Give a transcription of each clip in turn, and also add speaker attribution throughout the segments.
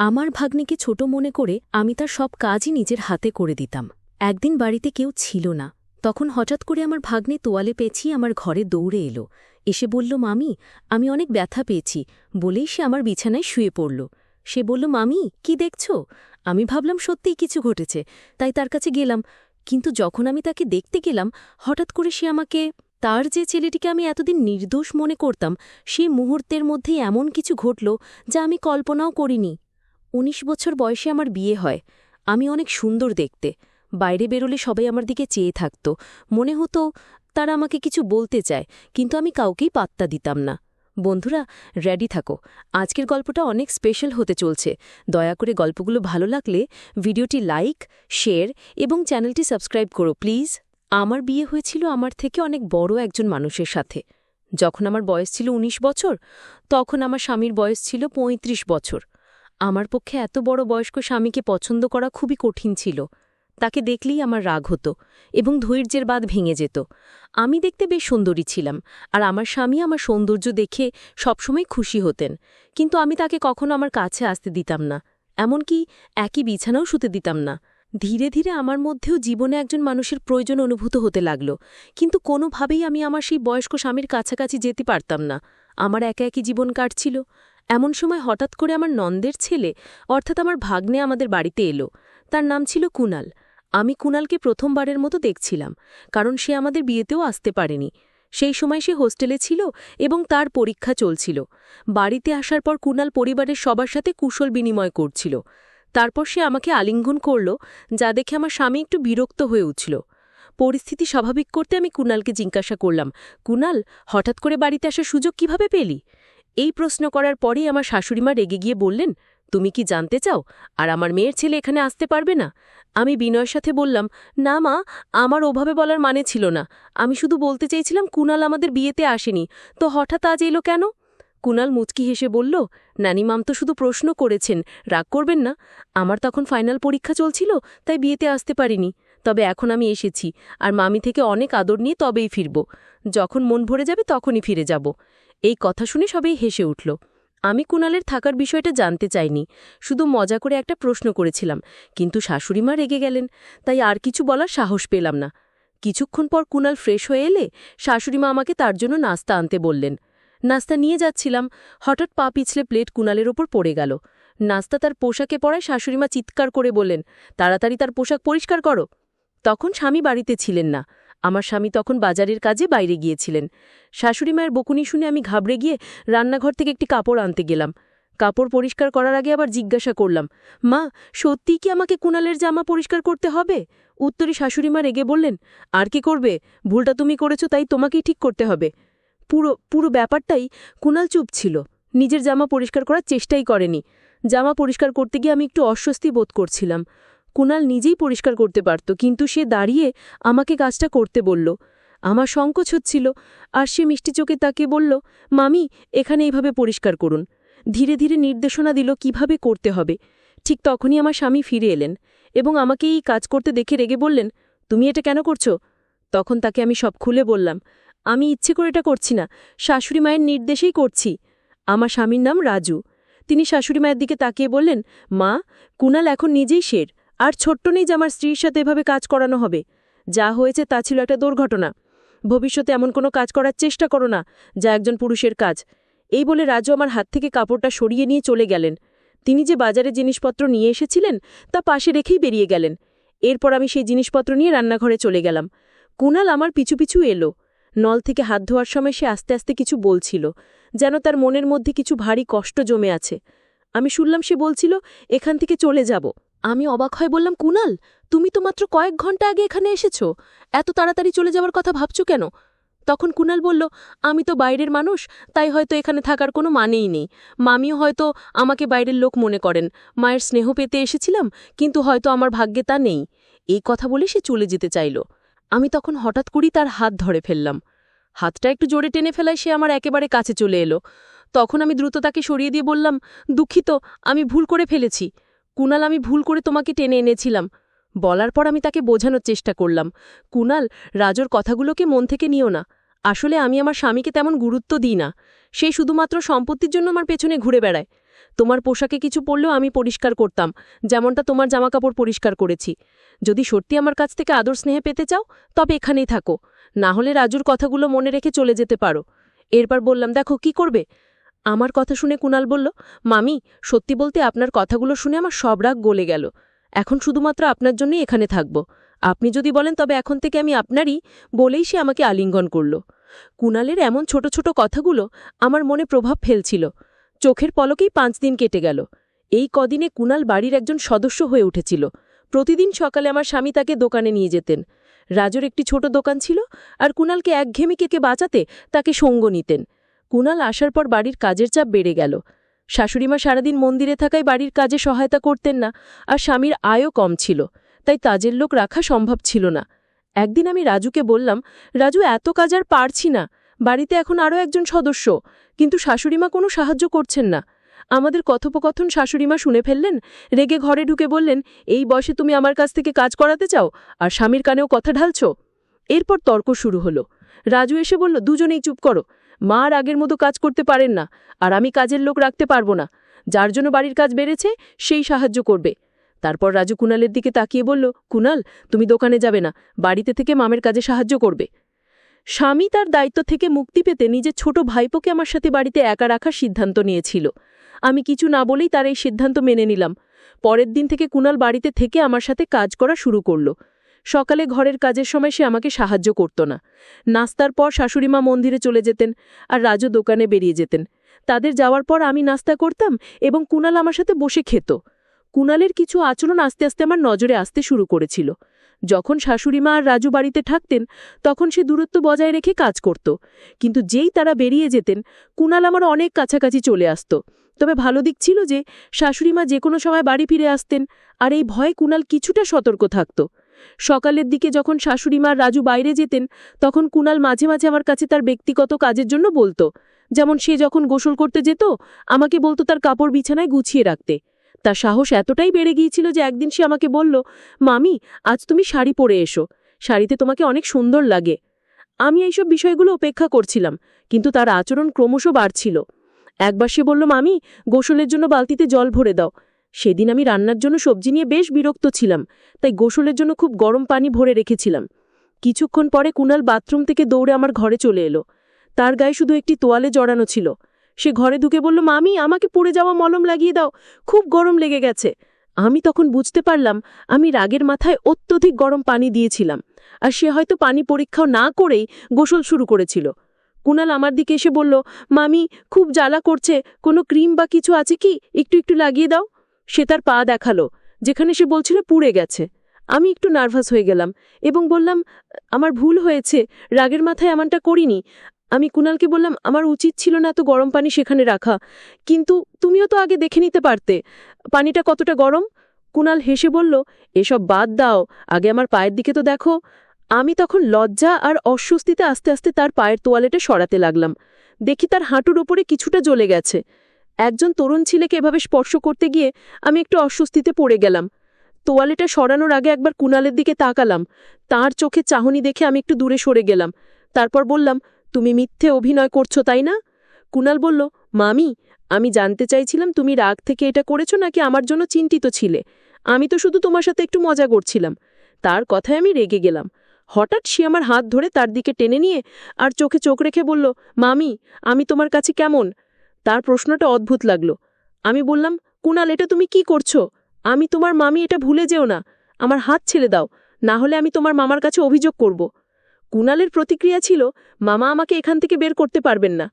Speaker 1: আমার ভাগ্নিকে ছোট মনে করে আমি তার সব কাজই নিজের হাতে করে দিতাম। একদিন বাড়িতে কেউ ছিল না, তখন হঠাৎ করে আমার ভাগ্নে তোয়ালে পেঁচিয়ে আমার ঘরে দৌড়ে এলো। এসে বলল, মামি, আমি অনেক ব্যথা পেয়েছি, বলেই সে আমার বিছানায় শুয়ে পড়ল। সে বলল, মামি, কি দেখছ? আমি ভাবলাম সত্যিই কিছু ঘটেছে, তাই তার কাছে গেলাম। কিন্তু যখন আমি তাকে দেখতে গেলাম, হঠাৎ করে সে আমাকে, তার যে ছেলেটিকে আমি এতদিন নির্দোষ মনে করতাম, সে মুহূর্তের মধ্যেই এমন কিছু ঘটল যা আমি কল্পনাও করিনি। ১৯ বছর বয়সে আমার বিয়ে হয়। আমি অনেক সুন্দর দেখতে। বাইরে বেরোলে সবাই আমার দিকে চেয়ে থাকত। মনে হতো তারা আমাকে কিছু বলতে চায়, কিন্তু আমি কাউকেই পাত্তা দিতাম না। বন্ধুরা, রেডি থাকো, আজকের গল্পটা অনেক স্পেশাল হতে চলছে। দয়া করে গল্পগুলো ভালো লাগলে ভিডিওটি লাইক, শেয়ার এবং চ্যানেলটি সাবস্ক্রাইব করো প্লিজ। আমার বিয়ে হয়েছিল আমার থেকে অনেক বড় একজন মানুষের সাথে। যখন আমার বয়স ছিল ১৯ বছর, তখন আমার স্বামীর বয়স ছিল ৩৫ বছর। আমার পক্ষে এত বড় বয়স্ক স্বামীকে পছন্দ করা খুবই কঠিন ছিল। তাকে দেখলেই আমার রাগ হতো এবং ধৈর্যের বাঁধ ভেঙে যেত। আমি দেখতে বেশ সুন্দরী ছিলাম, আর আমার স্বামী আমার সৌন্দর্য দেখে সবসময় খুশি হতেন। কিন্তু আমি তাকে কখনো আমার কাছে আসতে দিতাম না, এমনকি একই বিছানাও শুতে দিতাম না। ধীরে ধীরে আমার মধ্যেও জীবনে একজন মানুষের প্রয়োজন অনুভূত হতে লাগল, কিন্তু কোনোভাবেই আমি আমার সেই বয়স্ক স্বামীর কাছাকাছি যেতে পারতাম না। আমার একা একই জীবন কাটছিল। এমন সময় হঠাৎ করে আমার নন্দের ছেলে, অর্থাৎ আমার ভাগ্নে আমাদের বাড়িতে এলো। তার নাম ছিল কুনাল। আমি কুনালকে প্রথমবারের মতো দেখছিলাম, কারণ সে আমাদের বিয়েতেও আসতে পারেনি। সেই সময় সে হোস্টেলে ছিল এবং তার পরীক্ষা চলছিল। বাড়িতে আসার পর কুনাল পরিবারের সবার সাথে কুশল বিনিময় করছিল। তারপর সে আমাকে আলিঙ্গন করল, যা দেখে আমার স্বামী একটু বিরক্ত হয়ে উঠল। পরিস্থিতি স্বাভাবিক করতে আমি কুনালকে জিজ্ঞাসা করলাম, কুনাল, হঠাৎ করে বাড়িতে আসার সুযোগ কিভাবে পেলি? এই প্রশ্ন করার পরেই আমার শাশুড়িমা রেগে গিয়ে বললেন, তুমি কি জানতে চাও আর আমার মেয়ের ছেলে এখানে আসতে পারবে না? আমি বিনয়ের সাথে বললাম, না মা, আমার ওভাবে বলার মানে ছিল না। আমি শুধু বলতে চাইছিলাম কুনাল আমাদের বিয়েতে আসেনি, তো হঠাৎ আজ এলো কেন? কুনাল মুচকি হেসে বলল, নানিমাম তো শুধু প্রশ্ন করেছেন, রাগ করবেন না। আমার তখন ফাইনাল পরীক্ষা চলছিল, তাই বিয়েতে আসতে পারিনি। তবে এখন আমি এসেছি, আর মামি থেকে অনেক আদর নিয়ে তবেই ফিরব। যখন মন ভরে যাবে তখনই ফিরে যাব। এই কথা শুনে সবাই হেসে উঠল। আমি কুনালের থাকার বিষয়টা জানতে চাইনি, শুধু মজা করে একটা প্রশ্ন করেছিলাম, কিন্তু শাশুড়িমা রেগে গেলেন, তাই আর কিছু বলার সাহস পেলাম না। কিছুক্ষণ পর কুনাল ফ্রেশ হয়ে এলে শাশুড়িমা আমাকে তার জন্য নাস্তা আনতে বললেন। নাস্তা নিয়ে যাচ্ছিলাম, হঠাৎ পা পিছলে প্লেট কুনালের ওপর পড়ে গেল। নাস্তা তার পোশাকে পড়ায় শাশুড়িমা চিৎকার করে বললেন, তাড়াতাড়ি তার পোশাক পরিষ্কার করো। তখন স্বামী বাড়িতে ছিলেন না। আমার স্বামী তখন বাজারের কাজে বাইরে গিয়েছিলেন। শাশুড়িমায়ের বকুনি শুনে আমি ঘাবড়ে গিয়ে রান্নাঘর থেকে একটি কাপড় আনতে গেলাম। কাপড় পরিষ্কার করার আগে আবার জিজ্ঞাসা করলাম, মা, সত্যিই কি আমাকে কুনালের জামা পরিষ্কার করতে হবে? উত্তরে শাশুড়িমা রেগে বললেন, আর কি করবে, ভুলটা তুমি করেছ, তাই তোমাকেই ঠিক করতে হবে। পুরো ব্যাপারটাই কুনাল চুপ ছিল, নিজের জামা পরিষ্কার করার চেষ্টাই করেনি। জামা পরিষ্কার করতে গিয়ে আমি একটু অস্বস্তি বোধ করছিলাম। কুনাল নিজেই পরিষ্কার করতে পারত, কিন্তু সে দাঁড়িয়ে আমাকে কাজটা করতে বলল। আমার সংকোচ হচ্ছিল, আর সে মিষ্টি চোখে তাকিয়ে বলল, মামি, এখানে এইভাবে পরিষ্কার করুন। ধীরে ধীরে নির্দেশনা দিল কিভাবে করতে হবে। ঠিক তখনই আমার স্বামী ফিরে এলেন এবং আমাকে এই কাজ করতে দেখে রেগে বললেন, তুমি এটা কেন করছো? তখন তাকে আমি সব খুলে বললাম, আমি ইচ্ছে করে এটা করছি না, শাশুড়ি মায়ের নির্দেশেই করছি। আমার স্বামীর নাম রাজু। তিনি শাশুড়ি মায়ের দিকে তাকিয়ে বললেন, মা, কুনাল এখন নিজেই শের, আর ছোট্ট নেই যে আমার স্ত্রীর সাথে এভাবে কাজ করানো হবে। যা হয়েছে তা ছিল একটা দুর্ঘটনা। ভবিষ্যতে এমন কোনো কাজ করার চেষ্টা করো না যা একজন পুরুষের কাজ। এই বলে রাজু আমার হাত থেকে কাপড়টা সরিয়ে নিয়ে চলে গেলেন। তিনি যে বাজারে জিনিসপত্র নিয়ে এসেছিলেন তা পাশে রেখেই বেরিয়ে গেলেন। এরপর আমি সেই জিনিসপত্র নিয়ে রান্নাঘরে চলে গেলাম। কুনাল আমার পিছু পিছু এলো। নল থেকে হাত ধোয়ার সময় সে আস্তে আস্তে কিছু বলছিল, যেন তার মনের মধ্যে কিছু ভারী কষ্ট জমে আছে। আমি শুনলাম সে বলছিল, এখান থেকে চলে যাব। আমি অবাক হয়ে বললাম, কুনাল, তুমি তো মাত্র কয়েক ঘন্টা আগে এখানে এসেছ, এত তাড়াতাড়ি চলে যাওয়ার কথা ভাবছো কেন? তখন কুনাল বলল, আমি তো বাইরের মানুষ, তাই হয়তো এখানে থাকার কোনো মানেই নেই। মামিও হয়তো আমাকে বাইরের লোক মনে করেন। মায়ের স্নেহ পেতে এসেছিলাম, কিন্তু হয়তো আমার ভাগ্যে তা নেই। এই কথা বলে সে চলে যেতে চাইল। আমি তখন হঠাৎ করেই তার হাত ধরে ফেললাম। হাতটা একটু জোরে টেনে ফেলায় সে আমার একেবারে কাছে চলে এলো। তখন আমি দ্রুত তাকে সরিয়ে দিয়ে বললাম, দুঃখিত, আমি ভুল করে ফেলেছি। কুনাল, আমি ভুল করে তোমাকে টেনে এনেছিলাম। বলার পর আমি তাকে বোঝানোর চেষ্টা করলাম, কুনাল, রাজুর কথাগুলোকে মন থেকে নিও না। আসলে আমি আমার স্বামীকে তেমন গুরুত্ব দিই না। সে শুধুমাত্র সম্পত্তির জন্য আমার পেছনে ঘুরে বেড়ায়।
Speaker 2: তোমার পোশাকে কিছু পরলেও আমি পরিষ্কার করতাম, যেমনটা তোমার জামাকাপড় পরিষ্কার করেছি। যদি সত্যি আমার কাছ থেকে আদর স্নেহে পেতে চাও তবে এখানেই থাকো, না হলে রাজুর কথাগুলো মনে রেখে চলে যেতে পারো। এরপর বললাম, দেখো কি করবে। আমার কথা শুনে কুণাল বলল, মামি, সত্যি বলতে আপনার কথাগুলো শুনে আমার সব রাগ গলে গেল। এখন শুধুমাত্র আপনার জন্যই এখানে থাকব। আপনি যদি বলেন তবে এখন থেকে আমি আপনারই, বলেই সে আমাকে আলিঙ্গন করল। কুণালের এমন ছোট ছোট কথাগুলো আমার মনে প্রভাব ফেলছিল। চোখের পলকেই 5 দিন কেটে গেল। এই কদিনে কুণাল বাড়ির একজন সদস্য হয়ে উঠেছিল। প্রতিদিন সকালে আমার স্বামী তাকে দোকানে নিয়ে যেতেন। রাজুর একটি ছোট দোকান ছিল, আর কুণালকে একঘেয়েমি থেকে বাঁচাতে তাকে সঙ্গ নিতেন। কুণাল আসার পর বাড়ির কাজের চাপ বেড়ে গেল। শাশুড়িমা সারাদিন মন্দিরে থাকায় বাড়ির কাজে সহায়তা করতেন না, আর স্বামীর আয়ও কম ছিল, তাই কাজের লোক রাখা সম্ভব ছিল না। একদিন আমি রাজুকে বললাম, রাজু, এত কাজ আর পারছি না, বাড়িতে এখন আরও একজন সদস্য, কিন্তু শাশুড়িমা কোনো সাহায্য করছেন না। আমাদের কথোপকথন শাশুড়িমা শুনে ফেললেন। রেগে ঘরে ঢুকে বললেন, এই বয়সে তুমি আমার কাছ থেকে কাজ করাতে চাও, আর স্বামীর কানেও কথা ঢালছ। এরপর তর্ক শুরু হলো। রাজু এসে বলল, দুজনেই চুপ করো। মা আর আগের মতো কাজ করতে পারেন না, আর আমি কাজের লোক রাখতে পারবো না। যার জন্য বাড়ির কাজ বেড়েছে সেই সাহায্য করবে। তারপর রাজু কুণালের দিকে তাকিয়ে বলল, কুণাল, তুমি দোকানে যাবে না, বাড়িতে থেকে মামের কাজে সাহায্য করবে। স্বামী তার দায়িত্ব থেকে মুক্তি পেতে নিজের ছোট ভাইপোকে আমার সাথে বাড়িতে একা রাখার সিদ্ধান্ত নিয়েছিল। আমি কিছু না বলেই তার এই সিদ্ধান্ত মেনে নিলাম। পরের দিন থেকে কুণাল বাড়িতে থেকে আমার সাথে কাজ করা শুরু করল। সকালে ঘরের কাজের সময় সে আমাকে সাহায্য করত না। নাস্তার পর শাশুড়িমা মন্দিরে চলে যেতেন, আর রাজু দোকানে বেরিয়ে যেতেন। তাদের যাওয়ার পর আমি নাস্তা করতাম এবং কুণাল আমার সাথে বসে খেত। কুণালের কিছু আচরণ আস্তে আস্তে আমার নজরে আসতে শুরু করেছিল। যখন শাশুড়িমা আর রাজু বাড়িতে থাকতেন তখন সে দূরত্ব বজায় রেখে কাজ করত, কিন্তু যেই তারা বেরিয়ে যেতেন কুণাল আমার অনেক কাছাকাছি চলে আসত। তবে ভালো দিক ছিল যে শাশুড়িমা যে কোনো সময় বাড়ি ফিরে আসতেন, আর এই ভয়ে কুণাল কিছুটা সতর্ক থাকত। সকালের দিকে যখন শাশুড়িমা আর রাজু বাইরে যেতেন তখন কুণাল মাঝে মাঝে আমার কাছে তার ব্যক্তিগত কাজের জন্য বলতো। যেমন সে যখন গোসল করতে যেত আমাকে বলতো তার কাপড় বিছানায় গুছিয়ে রাখতে। তার সাহস এতটাই বেড়ে গিয়েছিল যে একদিন সে আমাকে বলল, মামি, আজ তুমি শাড়ি পরে এসো, শাড়িতে তোমাকে অনেক সুন্দর লাগে। আমি এইসব বিষয়গুলো উপেক্ষা করছিলাম, কিন্তু তার আচরণ ক্রমশ বাড়ছিল। একবার সে বলল, মামি, গোসলের জন্য বালতিতে জল ভরে দাও। সেদিন আমি রান্নার জন্য সবজি নিয়ে বেশ বিরক্ত ছিলাম, তাই গোসলের জন্য খুব গরম পানি ভরে রেখেছিলাম। কিছুক্ষণ পরে কুণাল বাথরুম থেকে দৌড়ে আমার ঘরে চলে এলো। তার গায়ে শুধু একটি তোয়ালে জড়ানো ছিল। সে ঘরে ঢুকে বলল, মামি, আমাকে পুড়ে যাওয়া মলম লাগিয়ে দাও, খুব গরম লেগে গেছে। আমি তখন বুঝতে পারলাম আমি রাগের মাথায় অত্যধিক গরম পানি দিয়েছিলাম, আর সে হয়তো পানি পরীক্ষাও না করেই গোসল শুরু করেছিল। কুণাল আমার দিকে এসে বলল, মামি, খুব জ্বালা করছে, কোনো ক্রিম বা কিছু আছে কি, একটু একটু লাগিয়ে দাও। সে তার পা দেখালো, যেখানে সে বলছিল পুড়ে গেছে। আমি একটু নার্ভাস হয়ে গেলাম এবং বললাম, আমার ভুল হয়েছে, রাগের মাথায় এমনটা করিনি। আমি কুণালকে বললাম, আমার উচিত ছিল না এত গরম পানি সেখানে রাখা, কিন্তু তুমিও তো আগে দেখে নিতে পারতে পানিটা কতটা গরম। কুণাল হেসে বলল, এসব বাদ দাও, আগে আমার পায়ের দিকে তো দেখো। আমি তখন লজ্জা আর অস্বস্তিতে আস্তে আস্তে তার পায়ের তোয়ালেটা সরাতে লাগলাম। দেখি তার হাঁটুর ওপরে কিছুটা জ্বলে গেছে। একজন তরুণ ছেলেকে এভাবে স্পর্শ করতে গিয়ে আমি একটু অস্বস্তিতে পড়ে গেলাম। তোয়ালেটা সরানোর আগে একবার কুণালের দিকে তাকালাম। তার চোখে চাহনি দেখে আমি একটু দূরে সরে গেলাম। তারপর বললাম, তুমি মিথ্যে অভিনয় করছো, তাই না? কুণাল বলল, মামি, আমি জানতে চাইছিলাম তুমি রাগ থেকে এটা করেছো নাকি আমার জন্য চিন্তিত ছিলে। আমি তো শুধু তোমার সাথে একটু মজা করছিলাম। তার কথায় আমি রেগে গেলাম। হঠাৎ সে আমার হাত ধরে তার দিকে টেনে নিয়ে আর চোখে চোখ রেখে বলল, মামি, আমি তোমার কাছে কেমন? তার প্রশ্নটা অদ্ভুত লাগলো। আমি বললাম, কুণাল, এটা তুমি কি করছো? আমি তোমার মামি, এটা ভুলে যেও না। আমার হাত ছেড়ে দাও, না হলে আমি তোমার মামার কাছে অভিযোগ করব। কুণালের প্রতিক্রিয়া ছিল, মামা আমাকে এখান থেকে বের করতে পারবেন না।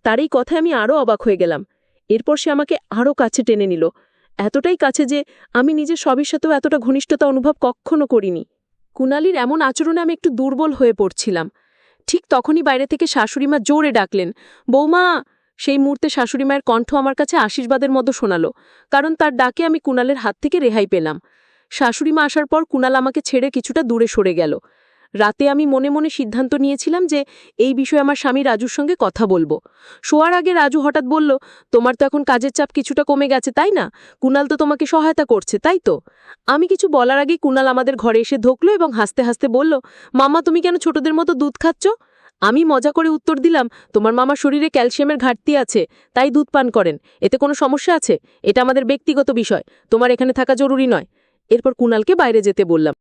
Speaker 2: তার এই কথায় আমি আরও অবাক হয়ে গেলাম। এরপর সে আমাকে আরও কাছে টেনে নিল, এতটাই কাছে যে আমি নিজের সবের সাথেও এতটা ঘনিষ্ঠতা অনুভব কখনো করিনি। কুণালীর এমন আচরণে আমি একটু দুর্বল হয়ে পড়ছিলাম। ঠিক তখনই বাইরে থেকে শাশুড়িমা জোরে ডাকলেন, বৌমা। সেই মুহূর্তে শাশুড়িমায়ের কণ্ঠ আমার কাছে আশীর্বাদের মতো শোনালো, কারণ তার ডাকে আমি কুণালের হাত থেকে রেহাই পেলাম। শাশুড়িমা আসার পর কুণাল আমাকে ছেড়ে কিছুটা দূরে সরে গেল। রাতে আমি মনে মনে সিদ্ধান্ত নিয়েছিলাম যে এই বিষয়ে আমার স্বামী রাজুর সঙ্গে কথা বলবো। শোয়ার আগে রাজু হঠাৎ বলল, তোমার তো এখন কাজের চাপ কিছুটা কমে গেছে, তাই না? কুণাল তো তোমাকে সহায়তা করছে, তাই তো? আমি কিছু বলার আগেই কুণাল আমাদের ঘরে এসে ঢুকলো এবং হাসতে হাসতে বলল, মামা, তুমি কেন ছোটদের মতো দুধ খাচ্ছ? আমি মজা করে উত্তর দিলাম, তোমার মামার শরীরে ক্যালসিয়ামের ঘাটতি আছে, তাই দুধ পান করেন। এতে কোনো সমস্যা আছে? এটা আমাদের ব্যক্তিগত বিষয়, তোমার এখানে থাকা জরুরি নয়। এরপর কুণালকে বাইরে যেতে বললাম।